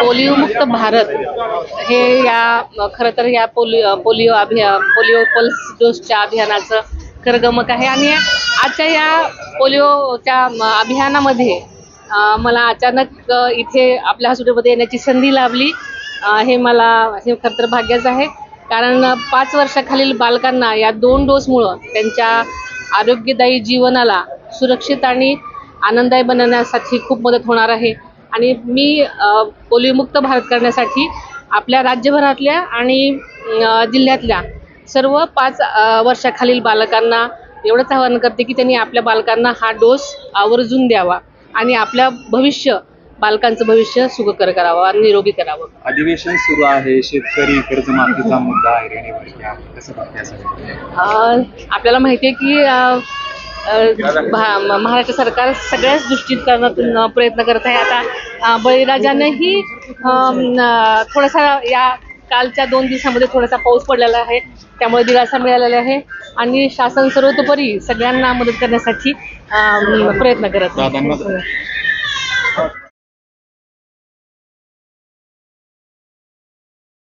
पोलिओमुक्त भारत हे खरं तर या पोलिओ पल्स डोसच्या अभियानाचं खरगमक आहे. आणि आजच्या या पोलिओच्या अभियानामध्ये मला अचानक इथे आपल्या हॉस्पिटलमध्ये येण्याची संधी लाभली. हे खरं तर भाग्यच आहे, कारण 5 वर्षाखालील बालकांना या 2 डोसमुळं त्यांच्या आरोग्यदायी जीवनाला सुरक्षित आणि आनंददायी बनवण्यासाठी खूप मदत होणार आहे. आणि मी पोलिओमुक्त भारत करण्यासाठी आपल्या राज्यभरातल्या आणि जिल्ह्यातल्या सर्व 5 वर्षाखालील बालकांना एवढंच आवाहन करते की त्यांनी आपल्या बालकांना हा डोस आवर्जून द्यावा आणि बालकांचं भविष्य सुखकर करावं आणि निरोगी करावं. अधिवेशन सुरू आहे, शेतकरी कर्जमाफीचा मुद्दा ऐरणीवरती आहे, कसं बघताय? आपल्याला माहिती आहे की महाराष्ट्र सरकार सगळ्याच दृष्टीकोनातून प्रयत्न करत आहे. आता बळीराजानेही थोडासा या कालच्या 2 दिवसामध्ये थोडासा पाऊस पडलेला आहे, त्यामुळे दिलासा मिळालेला आहे आणि शासन सर्वतोपरी सगळ्यांना मदत करण्यासाठी प्रयत्न करत आहे.